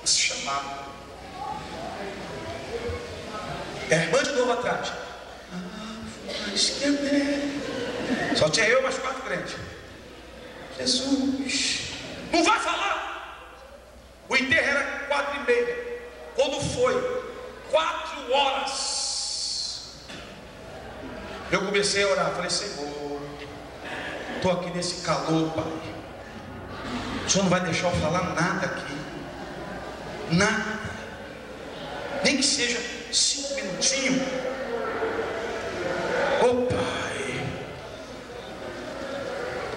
se chamava. E a irmã de novo atrás. Só tinha eu mais 4 crentes. Jesus, não vai falar. O enterro era 4h30. Quando foi 4 horas, eu comecei a orar. Falei: Senhor, estou aqui nesse calor, Pai. O Senhor não vai deixar eu falar nada aqui. Nada. Nem que seja 5 minutinhos. Ô Pai.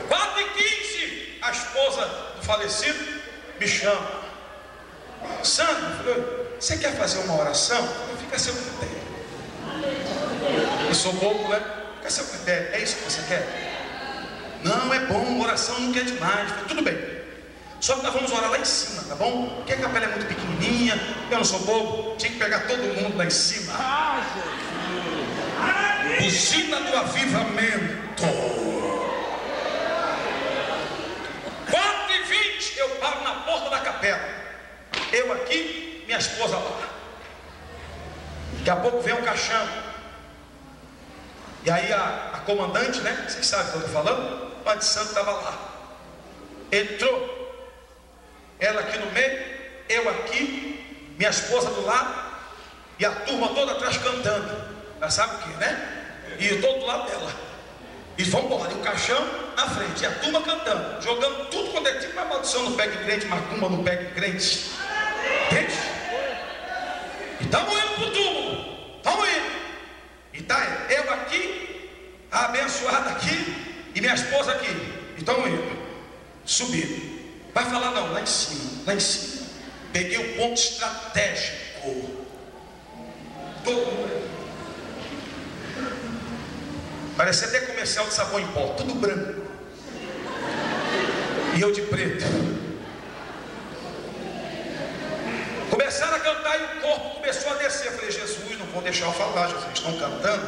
4h15, a esposa do falecido me chama. Sandro, você quer fazer uma oração? Não fica a seu critério. Eu sou bobo, né? Fica a seu critério. É isso que você quer? Não, é bom, oração não quer demais. Falei: tudo bem. Só que nós vamos orar lá em cima, tá bom? Porque a capela é muito pequenininha. Eu não sou bobo. Tinha que pegar todo mundo lá em cima. Buzina do avivamento. 4h20, eu paro na porta da capela. Eu aqui, minha esposa lá. Daqui a pouco vem um caixão. E aí a comandante, né? Vocês sabem o que eu estou falando? O Padre Santo estava lá. Entrou. Ela aqui no meio, eu aqui, minha esposa do lado, e a turma toda atrás cantando. Já sabe o que, né? E eu estou do lado dela. E vamos embora, e o caixão na frente, e a turma cantando, jogando tudo quando é tipo uma maldição no pé de crente, macumba no pé de crente. Entende? E estamos indo para o túmulo. Estamos indo. E está eu aqui, a abençoada aqui, e minha esposa aqui. E estamos indo. Subindo. Vai falar não, lá em cima, lá em cima. Peguei um ponto estratégico. Todo mundo. Parecia até comercial de sabão em pó, tudo branco. E eu de preto. Começaram a cantar e o corpo começou a descer. Eu falei: Jesus, não vou deixar eu falar. Jesus, eles estão cantando,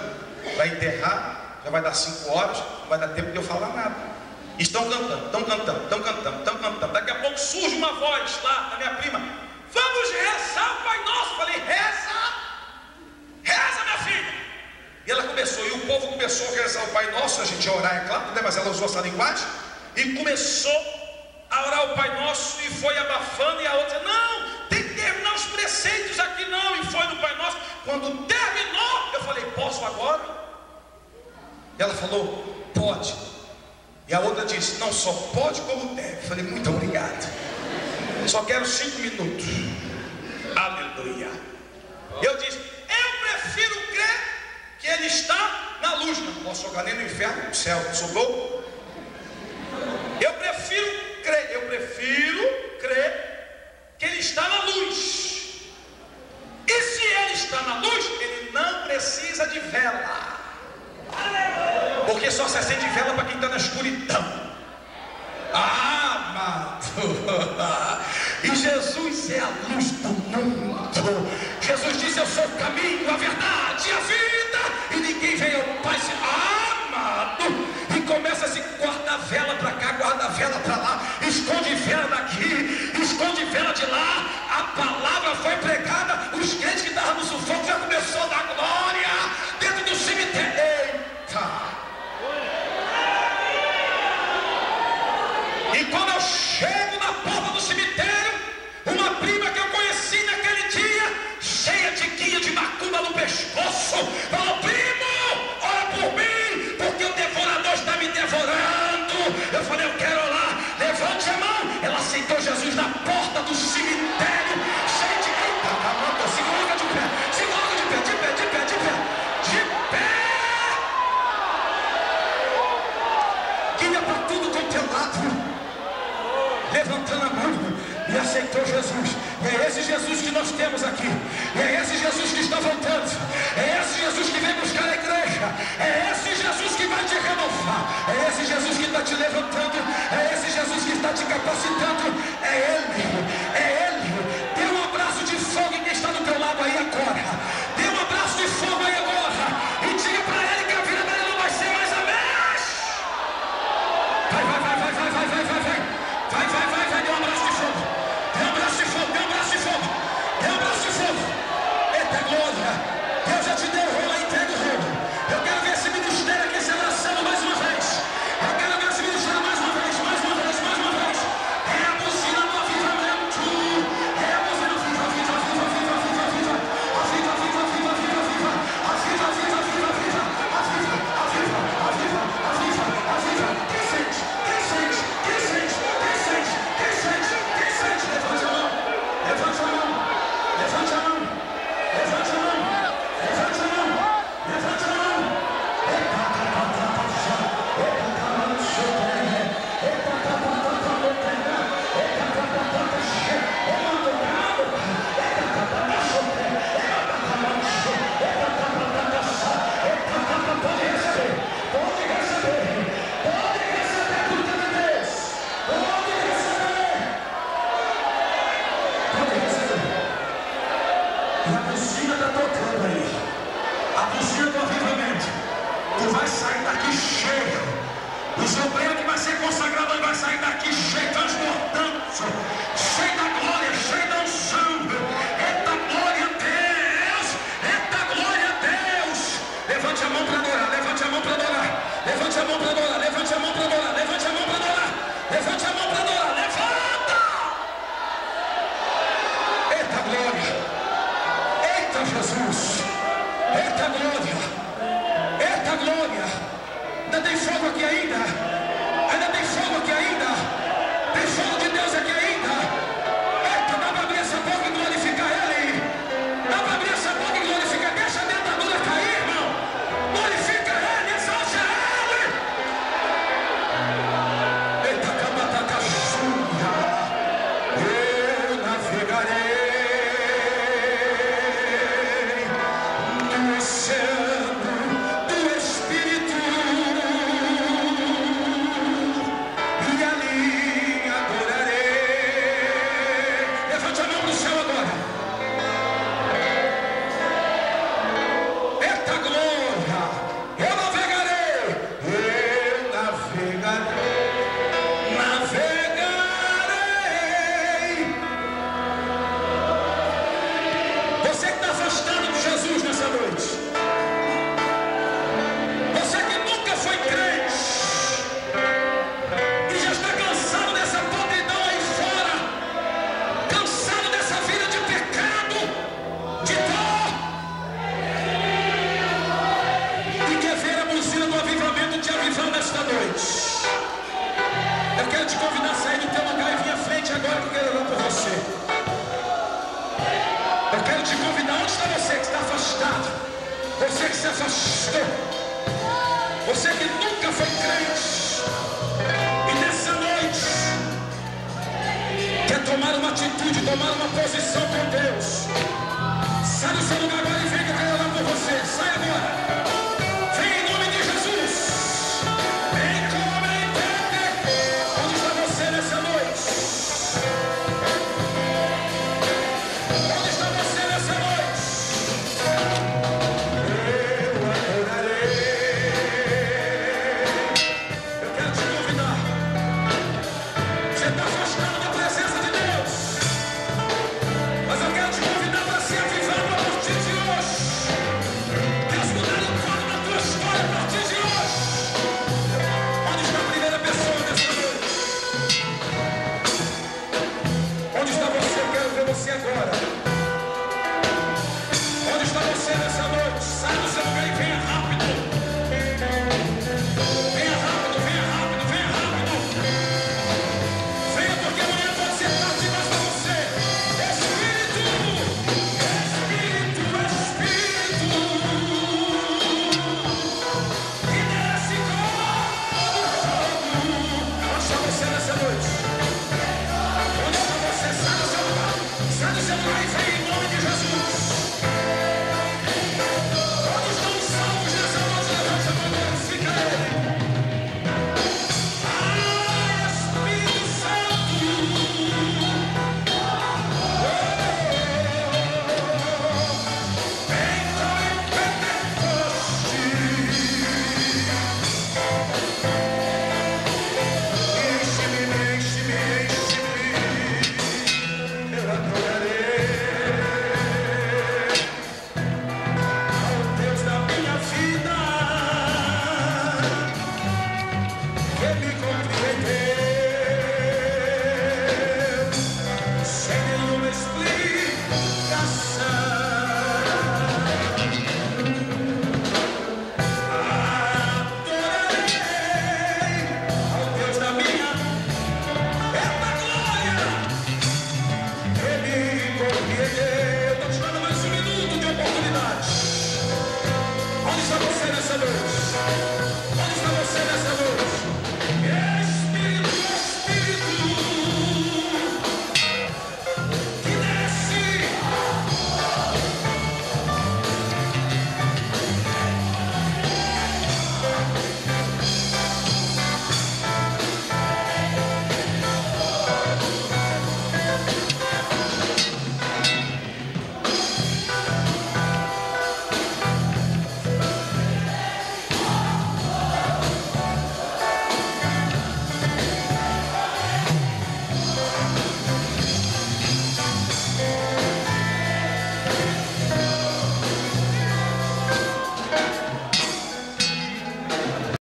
vai enterrar, já vai dar 5 horas, não vai dar tempo de eu falar nada. Estão cantando, estão cantando, estão cantando, estão cantando. Daqui a pouco surge uma voz lá da minha prima: vamos rezar o Pai Nosso. Falei: reza, reza, minha filha. E ela começou, e o povo começou a rezar o Pai Nosso. A gente ia orar, é claro, né? Mas ela usou essa linguagem e começou a orar o Pai Nosso. E foi abafando, e a outra: não, tem que terminar os preceitos aqui não. E foi no Pai Nosso. Quando terminou, eu falei: posso agora? Ela falou: pode. E a outra disse: não só pode como deve. Falei: muito obrigado. Só quero 5 minutos. Aleluia. Eu disse: eu prefiro crer que Ele está na luz. Não posso jogar nem no inferno, nem no céu. Sou louco. Eu prefiro crer que Ele está na luz. E se Ele está na luz, Ele não precisa de vela. Porque só se acende vela para quem está na escuridão. Amado. E Jesus é a luz do mundo. Jesus disse: eu sou o caminho, a verdade e a vida, e ninguém vem ao Pai se... Amado. E começa a se guardar vela para cá, guarda vela para lá, esconde vela daqui, esconde vela de lá. A palavra foi pregada. Os crentes que estavam no sufoco já começou a dar glória dentro do cemitério. Eita. E quando eu chego na porta do cemitério, uma prima que eu conheci naquele dia, cheia de guia de macumba no pescoço, falou: primo, ora por mim, porque o devorador está me devorando. Eu falei: eu quero orar, levante a mão. Ela aceitou Jesus na porta do cemitério, cheia de... Eita, calma, se coloca de pé, se coloca de pé, de pé, de pé, de pé, de pé. Guia para tudo quanto é lado, levantando a mão, e aceitou Jesus. E é esse Jesus que nós temos aqui. E é esse Jesus que está voltando. É esse Jesus que vem buscar a igreja. É esse Jesus que vai te renovar. É esse Jesus que está te levantando. É esse Jesus que está te capacitando. É Ele. É Ele. Dê um abraço de fogo em quem está do teu lado aí agora. Dê um abraço de fogo aí agora. E diga para Ele que a vida dele não vai ser mais a mesma. Vai, vai, vai, vai, vai, vai, vai, vai, vai. Vai, vai, vai, vai, dê um abraço de fogo. Dê um abraço de fogo, dê um abraço de fogo. A buzina do avivamento. Tu vai sair daqui cheio. Os obreiros que vai ser consagrado, ele vai sair daqui cheio, transbordando, cheio da glória, cheio da unção. Eita glória a Deus! Eita glória a Deus! Levante a mão para adorar, levante a mão para adorar, levante a mão para adorar, levante a mão para adorar, levante a mão para adorar, levante a mão para adorar, levanta! Eita glória! Eita Jesus! Eita glória! Eita glória! Ainda tem fogo aqui ainda? Ainda tem fogo aqui ainda? Tem fogo de Deus aqui ainda? Eita, dá para abrir essa boca e glorificar Ele? Dá para abrir essa boca e glorificar? Deixa a dentadura cair, irmão. Glorifica Ele, exalte Ele. Eita, cabatacaxunha. Eu navegarei no oceano do Espírito. Eu quero te convidar a sair do teu lugar e vir à frente agora que eu quero orar por você. Eu quero te convidar, onde está você que está afastado? Você que se afastou. Você que nunca foi crente. E nessa noite quer tomar uma atitude, tomar uma posição com Deus. Sai do seu lugar agora e vem que eu quero orar por você. Sai agora. Vem em nome de Jesus. Vem como nessa noite. Onde está você nessa noite? Eu adorarei. Eu quero te convidar. Você está afastado da presença de Deus, mas eu quero te convidar para se avivar a partir de hoje. Deus mudar o quadro da tua história a partir de hoje. Onde está a primeira pessoa nessa noite? Onde está você? Eu quero ver você agora.